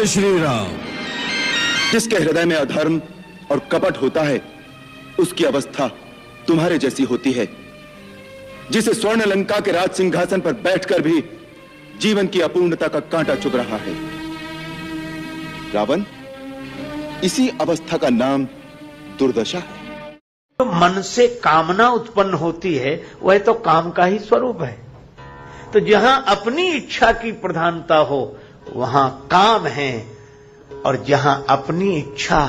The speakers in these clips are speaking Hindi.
जय श्री राम। जिसके हृदय में अधर्म और कपट होता है उसकी अवस्था तुम्हारे जैसी होती है। जिसे स्वर्ण लंका के राज सिंहासन पर बैठकर भी जीवन की अपूर्णता का कांटा चुभ रहा है। रावण, इसी अवस्था का नाम दुर्दशा है। तो मन से कामना उत्पन्न होती है वह तो काम का ही स्वरूप है। तो जहां अपनी इच्छा की प्रधानता हो वहां काम है, और जहां अपनी इच्छा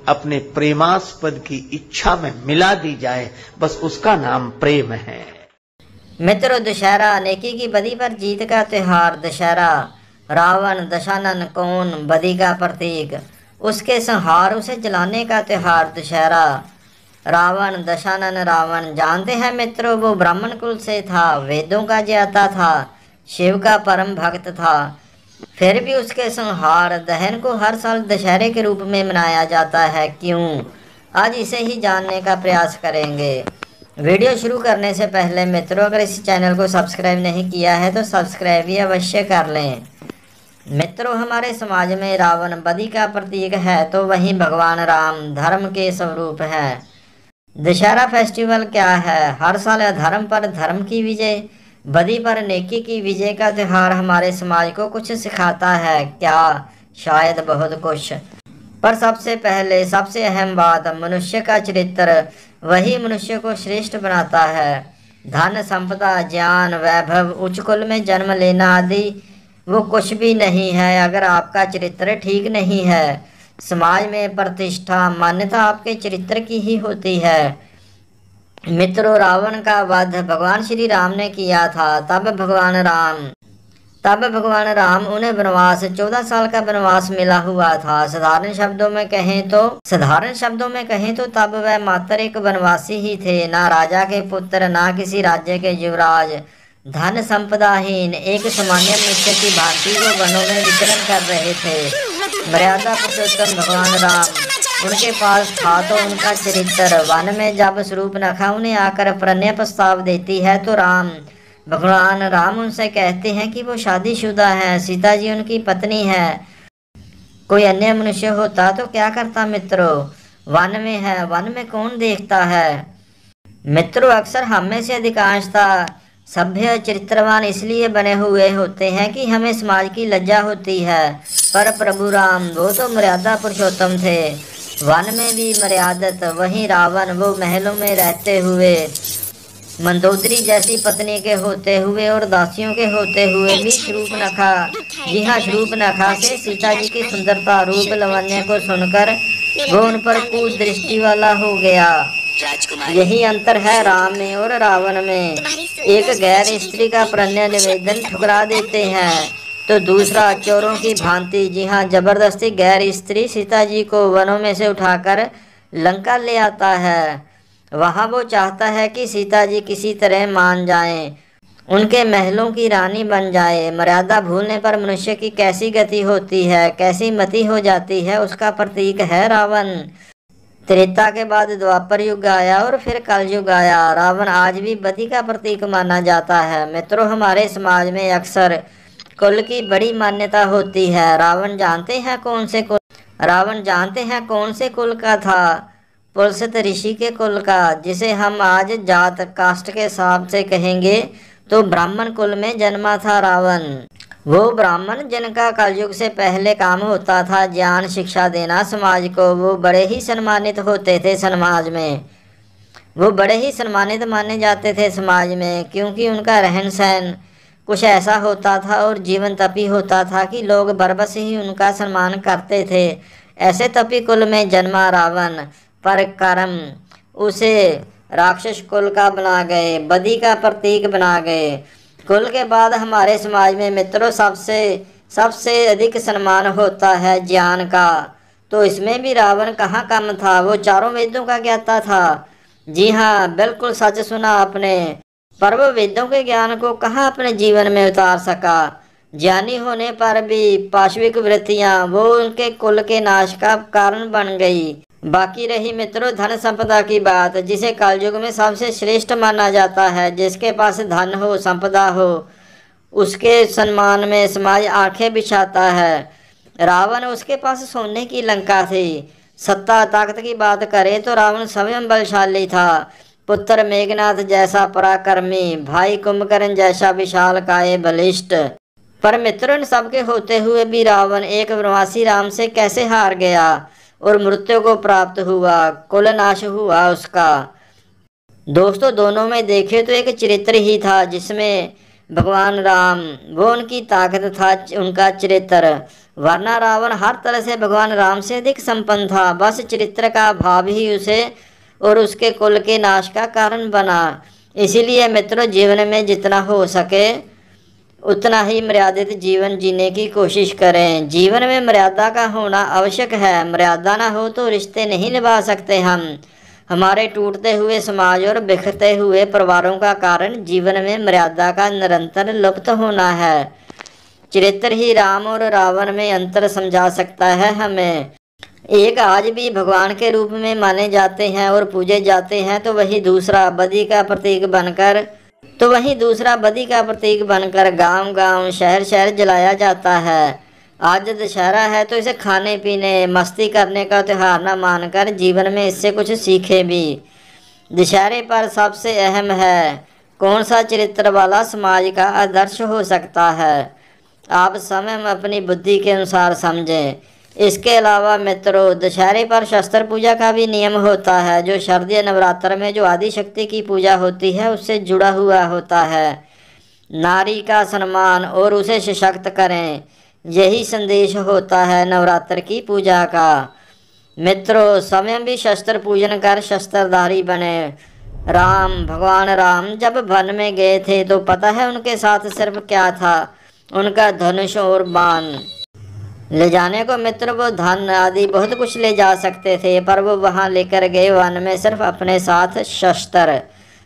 अपने प्रेमास्पद की इच्छा में मिला दी जाए बस उसका नाम प्रेम है। मित्रों, दशहरा नेकी की बदी पर जीत का त्योहार। दशहरा रावण दशानन कौन बदी का प्रतीक, उसके संहार उसे जलाने का त्योहार। दशहरा रावण दशानन रावण जानते हैं मित्रों, वो ब्राह्मण कुल से था, वेदों का ज्ञाता था, शिव का परम भक्त था। फिर भी उसके संहार दहन को हर साल दशहरे के रूप में मनाया जाता है। क्यों? आज इसे ही जानने का प्रयास करेंगे। वीडियो शुरू करने से पहले मित्रों, अगर इस चैनल को सब्सक्राइब नहीं किया है तो सब्सक्राइब भी अवश्य कर लें। मित्रों, हमारे समाज में रावण बदी का प्रतीक है तो वहीं भगवान राम धर्म के स्वरूप हैं। दशहरा फेस्टिवल क्या है? हर साल अधर्म पर धर्म की विजय, बदी पर नेकी की विजय का त्योहार हमारे समाज को कुछ सिखाता है। क्या? शायद बहुत कुछ। पर सबसे पहले सबसे अहम बात, मनुष्य का चरित्र वही मनुष्य को श्रेष्ठ बनाता है। धन संपदा ज्ञान वैभव उच्च कुल में जन्म लेना आदि वो कुछ भी नहीं है अगर आपका चरित्र ठीक नहीं है। समाज में प्रतिष्ठा मान्यता आपके चरित्र की ही होती है। मित्रों, रावण का वध भगवान श्री राम ने किया था। तब भगवान राम उन्हें वनवास 14 साल का वनवास मिला हुआ था। साधारण शब्दों में कहें तो तब वह मात्र एक वनवासी ही थे, ना राजा के पुत्र, ना किसी राज्य के युवराज, धन संपदाहीन एक सामान्य मनुष्य की भांति वो वनों में विचरण कर रहे थे। मर्यादा पुरुषोत्तम भगवान राम, उनके पास था तो उनका चरित्र। वन में जब शूर्पणखा उन्हें आकर प्रणय प्रस्ताव देती है तो भगवान राम उनसे कहते हैं कि वो शादीशुदा है, सीता जी उनकी पत्नी है। कोई अन्य मनुष्य होता तो क्या करता मित्रों? वन में है, वन में कौन देखता है? मित्रों, अक्सर हम में से अधिकांशता सभ्य चरित्रवान इसलिए बने हुए होते हैं कि हमें समाज की लज्जा होती है। पर प्रभु राम वो तो मर्यादा पुरुषोत्तम थे, वन में भी मर्यादित। वहीं रावण वो महलों में रहते हुए, मंदोदरी जैसी पत्नी के होते हुए और दासियों के होते हुए भी शूर्पणखा, जी हाँ, शूर्पणखा से सीता जी की सुंदरता रूप लावण्य को सुनकर वो उन पर कुदृष्टि वाला हो गया। यही अंतर है राम में और रावण में। एक गैर स्त्री का प्रणय निवेदन ठुकरा देते हैं तो दूसरा चोरों की भांति, जी हाँ, जबरदस्ती गैर स्त्री सीता जी को वनों में से उठाकर लंका ले आता है। वहाँ वो चाहता है कि सीता जी किसी तरह मान जाएं, उनके महलों की रानी बन जाए। मर्यादा भूलने पर मनुष्य की कैसी गति होती है, कैसी मति हो जाती है, उसका प्रतीक है रावण। त्रेता के बाद द्वापर युग आया और फिर कल युग आया। रावण आज भी बदी का प्रतीक माना जाता है। मित्रों, हमारे समाज में अक्सर कुल की बड़ी मान्यता होती है। रावण जानते हैं कौन से कुल का था? पुलसित ऋषि के कुल का, जिसे हम आज जात कास्ट के हिसाब से कहेंगे तो ब्राह्मण कुल में जन्मा था रावण। वो ब्राह्मण जिनका कलयुग से पहले काम होता था ज्ञान शिक्षा देना समाज को, वो बड़े ही सम्मानित होते थे समाज में। वो बड़े ही सम्मानित माने जाते थे समाज में, क्योंकि उनका रहन सहन कुछ ऐसा होता था और जीवन तपी होता था कि लोग बरबस ही उनका सम्मान करते थे। ऐसे तपी कुल में जन्मा रावण, पर कर्म उसे राक्षस कुल का बना गए, बदी का प्रतीक बना गए। कुल के बाद हमारे समाज में मित्रों सबसे अधिक सम्मान होता है ज्ञान का। तो इसमें भी रावण कहाँ कम था? वो चारों वेदों का ज्ञाता था। जी हाँ, बिल्कुल सच सुना आपने। पर वो वेदों के ज्ञान को कहाँ अपने जीवन में उतार सका? ज्ञानी होने पर भी पाशविक वृत्तियाँ वो उनके कुल के नाश का कारण बन गई। बाकी रही मित्रों धन संपदा की बात, जिसे कलयुग में सबसे श्रेष्ठ माना जाता है। जिसके पास धन हो, संपदा हो, उसके सम्मान में समाज आंखें बिछाता है। रावण उसके पास सोने की लंका थी। सत्ता ताकत की बात करें तो रावण स्वयं बलशाली था। पुत्र मेघनाथ जैसा पराक्रमी, भाई कुंभकर्ण जैसा विशालकाय बलिष्ठ। पर मित्रों, सबके होते हुए भी रावण एक वनवासी राम से कैसे हार गया और मृत्यु को प्राप्त हुआ, कुल नाश हुआ उसका। दोस्तों, दोनों में देखे तो एक चरित्र ही था जिसमें भगवान राम, वो उनकी ताकत था, उनका चरित्र। वरना रावण हर तरह से भगवान राम से अधिक संपन्न था, बस चरित्र का अभाव ही उसे और उसके कुल के नाश का कारण बना। इसीलिए मित्रों, जीवन में जितना हो सके उतना ही मर्यादित जीवन जीने की कोशिश करें। जीवन में मर्यादा का होना आवश्यक है। मर्यादा ना हो तो रिश्ते नहीं निभा सकते हम। हमारे टूटते हुए समाज और बिखरते हुए परिवारों का कारण जीवन में मर्यादा का निरंतर लुप्त होना है। चरित्र ही राम और रावण में अंतर समझा सकता है हमें। एक आज भी भगवान के रूप में माने जाते हैं और पूजे जाते हैं, तो वही दूसरा बदी का प्रतीक बनकर गांव गांव शहर शहर जलाया जाता है। आज दशहरा है तो इसे खाने पीने मस्ती करने का त्यौहार न मानकर जीवन में इससे कुछ सीखे भी। दशहरे पर सबसे अहम है कौन सा चरित्र वाला समाज का आदर्श हो सकता है। आप समय में अपनी बुद्धि के अनुसार समझें। इसके अलावा मित्रों, दशहरे पर शस्त्र पूजा का भी नियम होता है, जो शारदीय नवरात्र में जो आदि शक्ति की पूजा होती है उससे जुड़ा हुआ होता है। नारी का सम्मान और उसे सशक्त करें, यही संदेश होता है नवरात्र की पूजा का। मित्रों, स्वयं भी शस्त्र पूजन कर शस्त्रधारी बने। भगवान राम जब वन में गए थे तो पता है उनके साथ सिर्फ क्या था? उनका धनुष और बाण ले जाने को मित्रों, वो धन आदि बहुत कुछ ले जा सकते थे, पर वो वहाँ लेकर गए वन में सिर्फ अपने साथ शस्त्र।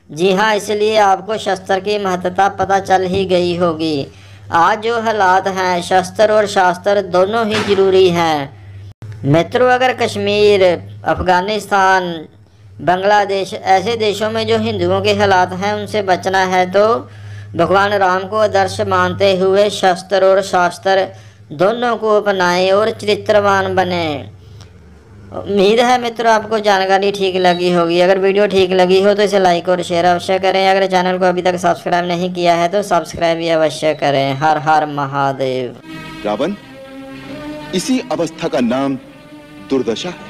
जी हाँ, इसलिए आपको शस्त्र की महत्ता पता चल ही गई होगी। आज जो हालात हैं, शस्त्र और शास्त्र दोनों ही जरूरी हैं। मित्रों, अगर कश्मीर, अफगानिस्तान, बांग्लादेश ऐसे देशों में जो हिंदुओं के हालात हैं उनसे बचना है तो भगवान राम को आदर्श मानते हुए शस्त्र और शास्त्र दोनों को अपनाएं और चरित्रवान बने। उम्मीद है मित्रों आपको जानकारी ठीक लगी होगी। अगर वीडियो ठीक लगी हो तो इसे लाइक और शेयर अवश्य करें। अगर चैनल को अभी तक सब्सक्राइब नहीं किया है तो सब्सक्राइब भी अवश्य करें। हर हर महादेव। रावण, इसी अवस्था का नाम दुर्दशा है।